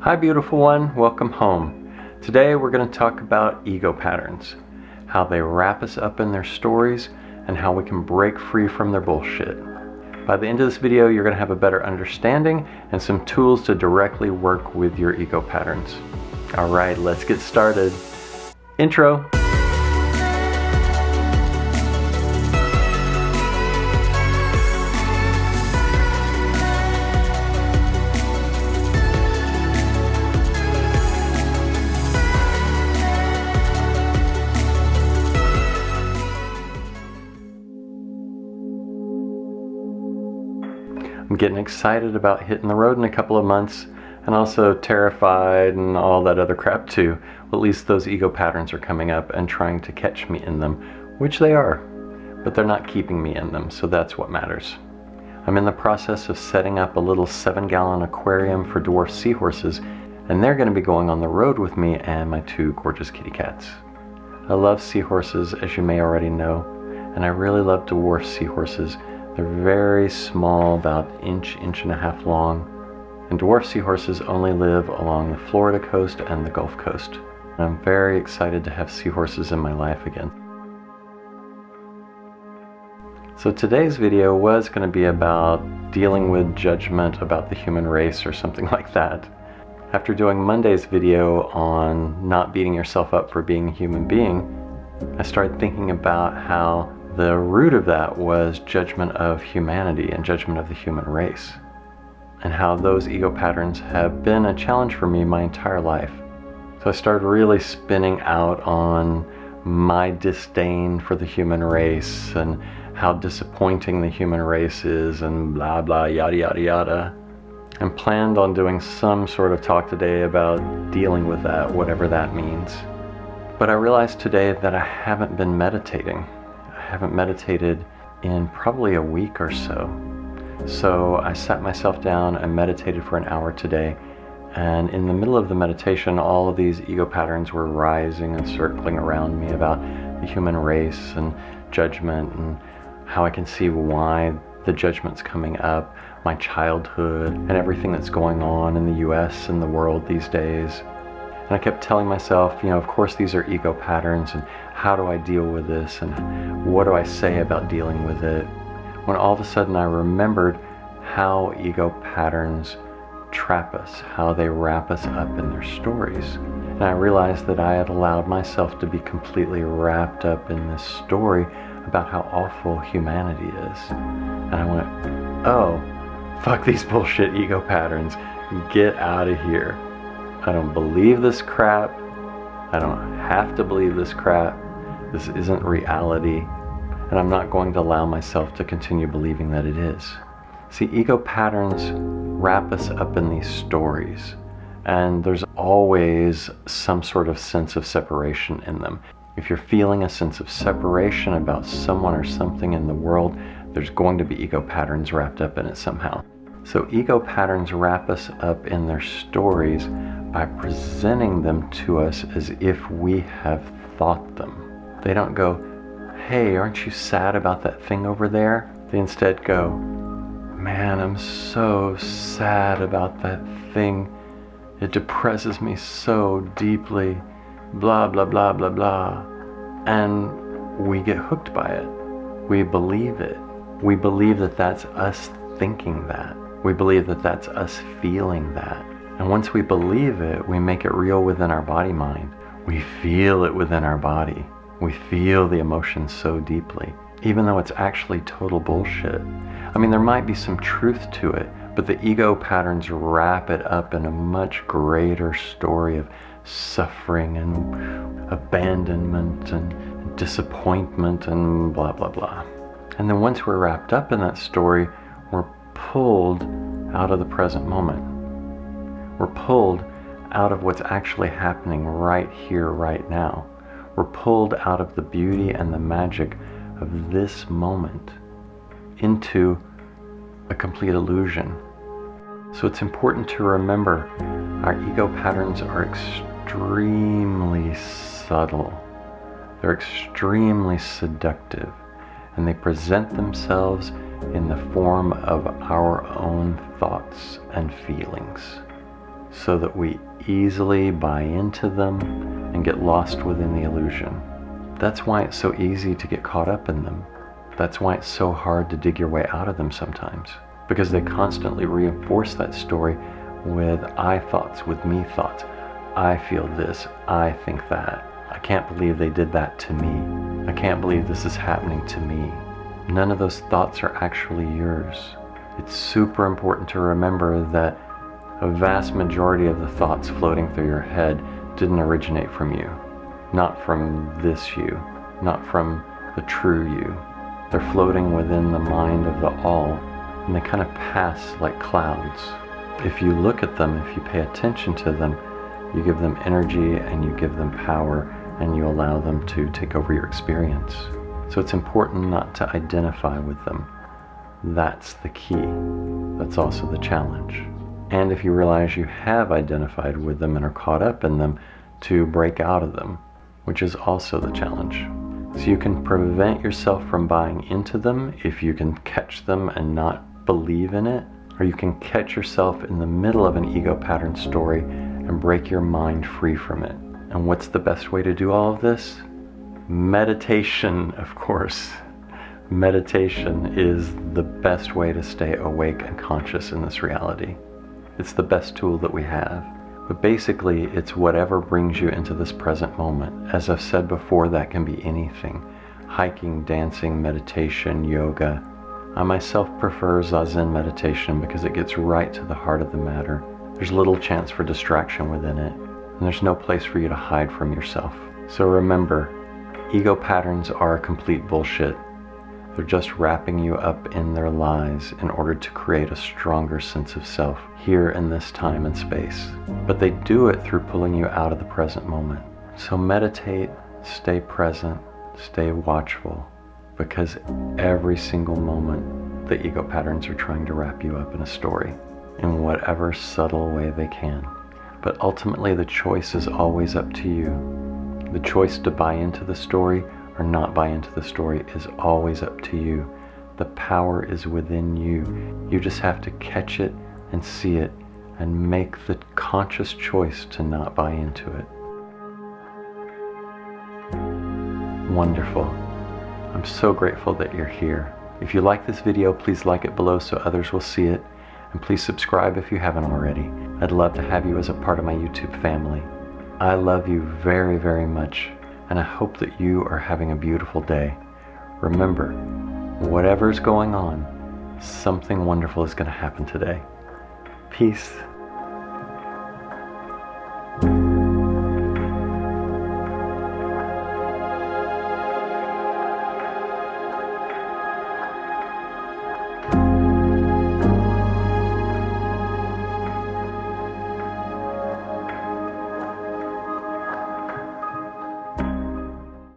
Hi beautiful one, welcome home. Today we're going to talk about ego patterns, how they wrap us up in their stories, and how we can break free from their bullshit. By the end of this video you're going to have a better understanding and some tools to directly work with your ego patterns. Alright, let's get started. Intro. I'm getting excited about hitting the road in a couple of months, and also terrified and all that other crap too. Well, at least those ego patterns are coming up and trying to catch me in them, which they are, but they're not keeping me in them, so that's what matters. I'm in the process of setting up a little 7-gallon aquarium for dwarf seahorses, and they're going to be going on the road with me and my 2 gorgeous kitty cats. I love seahorses, as you may already know, and I really love dwarf seahorses. They're very small, about inch and a half long, and dwarf seahorses only live along the Florida coast and the Gulf Coast. And I'm very excited to have seahorses in my life again. So today's video was going to be about dealing with judgment about the human race or something like that. After doing Monday's video on not beating yourself up for being a human being, I started thinking about how the root of that was judgment of humanity and judgment of the human race, and how those ego patterns have been a challenge for me my entire life. So I started really spinning out on my disdain for the human race and how disappointing the human race is and blah blah yada yada yada, and planned on doing some sort of talk today about dealing with that, whatever that means. But I realized today that I haven't been meditating. I haven't meditated in probably a week or so. So I sat myself down and meditated for an hour today, and in the middle of the meditation all of these ego patterns were rising and circling around me about the human race and judgment, and how I can see why the judgment's coming up, my childhood, and everything that's going on in the US and the world these days. And I kept telling myself, of course these are ego patterns, and how do I deal with this, and what do I say about dealing with it? When all of a sudden I remembered how ego patterns trap us, how they wrap us up in their stories. And I realized that I had allowed myself to be completely wrapped up in this story about how awful humanity is. And I went, oh, fuck these bullshit ego patterns. Get out of here. I don't believe this crap. I don't have to believe this crap. This isn't reality. And I'm not going to allow myself to continue believing that it is. See, ego patterns wrap us up in these stories, and there's always some sort of sense of separation in them. If you're feeling a sense of separation about someone or something in the world, there's going to be ego patterns wrapped up in it somehow. So ego patterns wrap us up in their stories by presenting them to us as if we have thought them. They don't go, hey, aren't you sad about that thing over there? They instead go, man, I'm so sad about that thing. It depresses me so deeply, blah, blah, blah, blah, blah. And we get hooked by it. We believe it. We believe that that's us thinking that. We believe that that's us feeling that. And once we believe it, we make it real within our body-mind. We feel it within our body. We feel the emotions so deeply, even though it's actually total bullshit. I mean, there might be some truth to it, but the ego patterns wrap it up in a much greater story of suffering and abandonment and disappointment and blah, blah, blah. And then once we're wrapped up in that story, we're pulled out of the present moment. We're pulled out of what's actually happening right here, right now. We're pulled out of the beauty and the magic of this moment into a complete illusion. So it's important to remember our ego patterns are extremely subtle. They're extremely seductive, and they present themselves in the form of our own thoughts and feelings. so that we easily buy into them and get lost within the illusion. That's why it's so easy to get caught up in them. That's why it's so hard to dig your way out of them sometimes, because they constantly reinforce that story with I thoughts, with me thoughts. I feel this, I think that. I can't believe they did that to me. I can't believe this is happening to me. None of those thoughts are actually yours. It's super important to remember that a vast majority of the thoughts floating through your head didn't originate from you. Not from this you, not from the true you. They're floating within the mind of the all, and they kind of pass like clouds. If you look at them, if you pay attention to them, you give them energy and you give them power and you allow them to take over your experience. So it's important not to identify with them. That's the key. That's also the challenge. And if you realize you have identified with them and are caught up in them, to break out of them, which is also the challenge. So you can prevent yourself from buying into them if you can catch them and not believe in it, or you can catch yourself in the middle of an ego pattern story and break your mind free from it. And what's the best way to do all of this? Meditation, of course. Meditation is the best way to stay awake and conscious in this reality. It's the best tool that we have. But basically, it's whatever brings you into this present moment. As I've said before, that can be anything. Hiking, dancing, meditation, yoga. I myself prefer Zazen meditation because it gets right to the heart of the matter. There's little chance for distraction within it, and there's no place for you to hide from yourself. So remember, ego patterns are complete bullshit. They're just wrapping you up in their lies in order to create a stronger sense of self here in this time and space. But they do it through pulling you out of the present moment. So meditate, stay present, stay watchful, because every single moment the ego patterns are trying to wrap you up in a story in whatever subtle way they can. But ultimately the choice is always up to you. The choice to buy into the story or not buy into the story is always up to you. The power is within you. You just have to catch it and see it and make the conscious choice to not buy into it. Wonderful. I'm so grateful that you're here. If you like this video, please like it below so others will see it. And please subscribe if you haven't already. I'd love to have you as a part of my YouTube family. I love you very, very much. And I hope that you are having a beautiful day. Remember, whatever's going on, something wonderful is going to happen today. Peace.